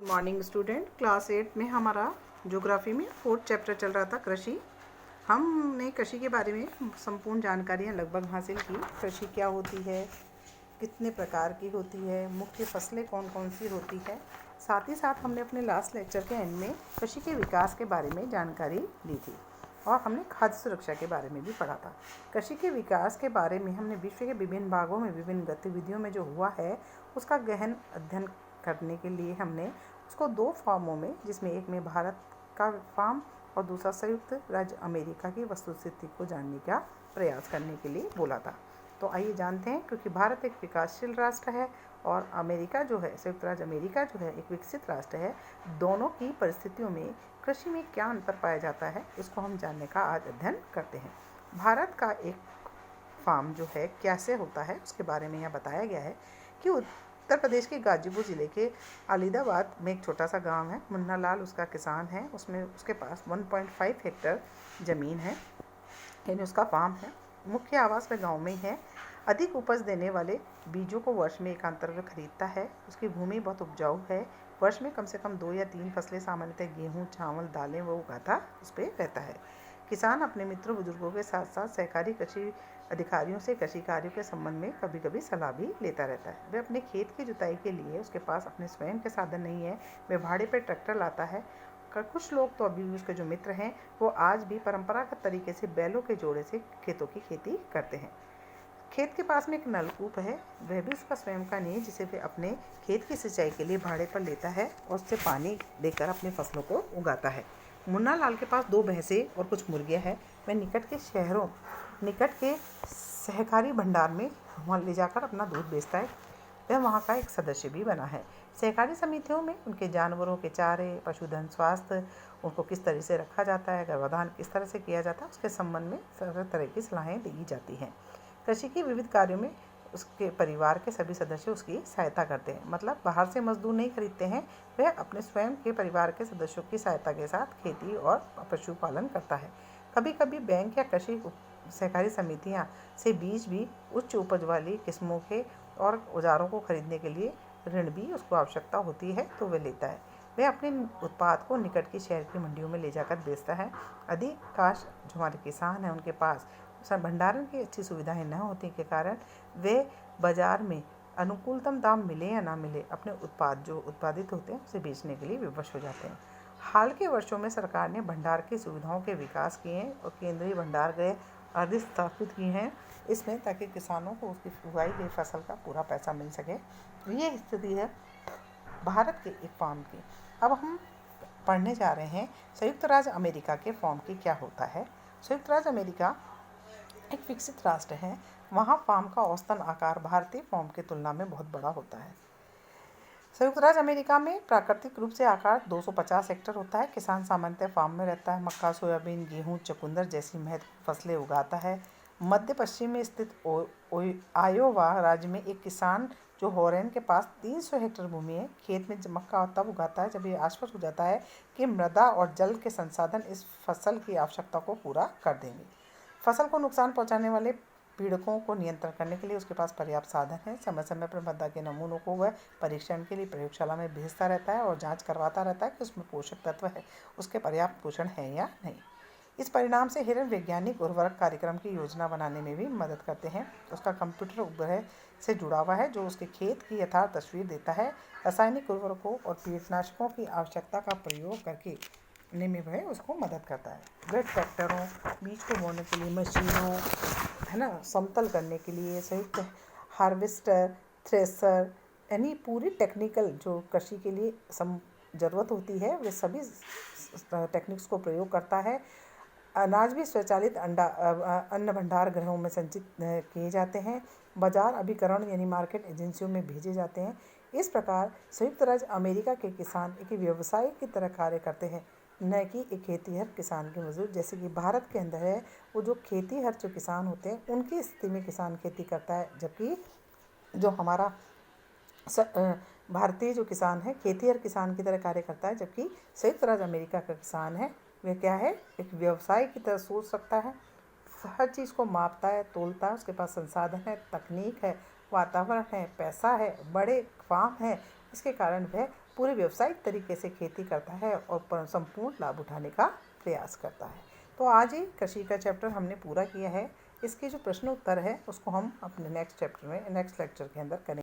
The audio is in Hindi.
Morning student. क्लास 8 में हमारा ज्योग्राफी में 4th चैप्टर चल रहा था कृषि। हमने कृषि के बारे में संपूर्ण जानकारियाँ लगभग हासिल की। कृषि क्या होती है, कितने प्रकार की होती है, मुख्य फसलें कौन कौन सी होती है। साथ ही साथ हमने अपने लास्ट लेक्चर के एंड में कृषि के विकास के बारे में जानकारी ली थी और हमने खाद्य सुरक्षा के बारे में भी पढ़ा था। कृषि के विकास के बारे में हमने विश्व के विभिन्न भागों में विभिन्न गतिविधियों में जो हुआ है उसका गहन अध्ययन करने के लिए हमने उसको 2 फॉर्मों में, जिसमें एक में भारत का फॉर्म और दूसरा संयुक्त राज्य अमेरिका की वस्तुस्थिति को जानने का प्रयास करने के लिए बोला था। तो आइए जानते हैं, क्योंकि भारत एक विकासशील राष्ट्र है और अमेरिका जो है, संयुक्त राज्य अमेरिका जो है, एक विकसित राष्ट्र है। दोनों की परिस्थितियों में कृषि में क्या अंतर पाया जाता है, इसको हम जानने का आज अध्ययन करते हैं। भारत का एक फार्म जो है कैसे होता है उसके बारे में यहाँ बताया गया है कि उत्तर प्रदेश के गाजीपुर ज़िले के अलीदाबाद में एक छोटा सा गांव है। मुन्ना लाल उसका किसान है। उसमें उसके पास 1.5 हेक्टर ज़मीन है, यानी उसका फार्म है। मुख्य आवास वह गांव में है। अधिक उपज देने वाले बीजों को वर्ष में एकांतर में खरीदता है। उसकी भूमि बहुत उपजाऊ है। वर्ष में कम से कम 2 या 3 फसलें, सामान्यतः गेहूँ, चावल, दालें वो उगाता उस पर रहता है। किसान अपने मित्रों बुजुर्गों के साथ साथ सहकारी कृषि अधिकारियों से कृषि कार्यों के संबंध में कभी कभी सलाह भी लेता रहता है। वह अपने खेत की जुताई के लिए, उसके पास अपने स्वयं के साधन नहीं है, वह भाड़े पर ट्रैक्टर लाता है। कुछ लोग तो अभी भी उसके जो मित्र हैं वो आज भी परंपरागत तरीके से बैलों के जोड़े से खेतों की खेती करते हैं। खेत के पास में एक नलकूप है, वह भी उसका स्वयं का नहीं है, जिसे वह अपने खेत की सिंचाई के लिए भाड़े पर लेता है और उससे पानी लेकर अपनी फसलों को उगाता है। मुन्ना लाल के पास 2 भैंसें और कुछ मुर्गियां हैं। वह निकट के सहकारी भंडार में वहाँ ले जाकर अपना दूध बेचता है। वह वहाँ का एक सदस्य भी बना है। सहकारी समितियों में उनके जानवरों के चारे, पशुधन स्वास्थ्य, उनको किस तरह से रखा जाता है, गर्भाधान किस तरह से किया जाता है, उसके संबंध में तरह तरह की सलाहें दी जाती हैं। कृषि के विविध कार्यों में उसके परिवार के सभी सदस्य उसकी सहायता करते हैं। मतलब बाहर से मजदूर नहीं खरीदते हैं, वह अपने स्वयं के परिवार के सदस्यों की सहायता के साथ खेती और पशुपालन करता है। कभी कभी बैंक या कृषि सहकारी समितियां से बीज भी, उच्च उपज वाली किस्मों के और औजारों को खरीदने के लिए ऋण भी उसको आवश्यकता होती है तो वह लेता है। वह अपने उत्पाद को निकट की शहर की मंडियों में ले जाकर बेचता है। अधिकांश जो हमारे किसान हैं उनके पास भंडारण की अच्छी सुविधाएं न होने के कारण वे बाजार में अनुकूलतम दाम मिले या ना मिले, अपने उत्पाद जो उत्पादित होते हैं उसे बेचने के लिए विवश हो जाते हैं। हाल के वर्षों में सरकार ने भंडार की सुविधाओं के विकास किए हैं और केंद्रीय भंडार गृह आदि स्थापित किए हैं, इसमें ताकि किसानों को उसकी उगाई गई फसल का पूरा पैसा मिल सके। ये स्थिति है भारत के एक फार्म की। अब हम पढ़ने जा रहे हैं संयुक्त राज्य अमेरिका के फार्म की क्या होता है। संयुक्त राज्य अमेरिका एक विकसित राष्ट्र है। वहाँ फार्म का औसतन आकार भारतीय फार्म की तुलना में बहुत बड़ा होता है। संयुक्त राज्य अमेरिका में प्राकृतिक रूप से आकार 250 हेक्टर होता है। किसान सामान्यतः फार्म में रहता है। मक्का, सोयाबीन, गेहूं, चुकंदर जैसी महत्वपूर्ण फसलें उगाता है। मध्य पश्चिम में स्थित आयोवा राज्य में एक किसान जो हॉरेन के पास 300 हेक्टर भूमि है, खेत में मक्का तब उगाता है जब ये आश्वस्त हो जाता है कि मृदा और जल के संसाधन इस फसल की आवश्यकता को पूरा कर देंगे। फसल को नुकसान पहुंचाने वाले पीड़कों को नियंत्रण करने के लिए उसके पास पर्याप्त साधन है। समय समय पर मृदा के नमूनों को वह परीक्षण के लिए प्रयोगशाला में भेजता रहता है और जांच करवाता रहता है कि उसमें पोषक तत्व है, उसके पर्याप्त पोषण है या नहीं। इस परिणाम से हिरण वैज्ञानिक उर्वरक कार्यक्रम की योजना बनाने में भी मदद करते हैं। उसका कंप्यूटर उपग्रह से जुड़ा हुआ है जो उसके खेत की यथार्थ तस्वीर देता है। रासायनिक उर्वरकों और कीटनाशकों की आवश्यकता का प्रयोग करके में वह उसको मदद करता है। वह ट्रैक्टरों, बीज को बोने के लिए मशीनों, है ना, समतल करने के लिए संयुक्त हार्वेस्टर, थ्रेसर, यानी पूरी टेक्निकल जो कृषि के लिए ज़रूरत होती है वे सभी टेक्निक्स को प्रयोग करता है। अनाज भी स्वचालित अन्न भंडार गृहों में संचित किए जाते हैं। बाजार अभिकरण यानी मार्केट एजेंसियों में भेजे जाते हैं। इस प्रकार संयुक्त राज्य अमेरिका के किसान एक व्यवसाय की तरह कार्य करते हैं, न कि एक खेतीहर किसान के मजदूर। जैसे कि भारत के अंदर है, वो जो खेतीहर जो किसान होते हैं उनकी स्थिति में किसान खेती करता है, जबकि जो हमारा भारतीय जो किसान है खेतीहर किसान की तरह कार्य करता है, जबकि संयुक्त राज्य अमेरिका का किसान है वह क्या है, एक व्यवसाय की तरह सोच सकता है। हर चीज़ को मापता है, तोलता है, उसके पास संसाधन है, तकनीक है, वातावरण है, पैसा है, बड़े फार्म है। इसके कारण वह पूरे व्यावसायिक तरीके से खेती करता है और संपूर्ण लाभ उठाने का प्रयास करता है। तो आज ही कृषि का चैप्टर हमने पूरा किया है। इसके जो प्रश्न उत्तर है उसको हम अपने नेक्स्ट चैप्टर में, नेक्स्ट लेक्चर के अंदर करेंगे।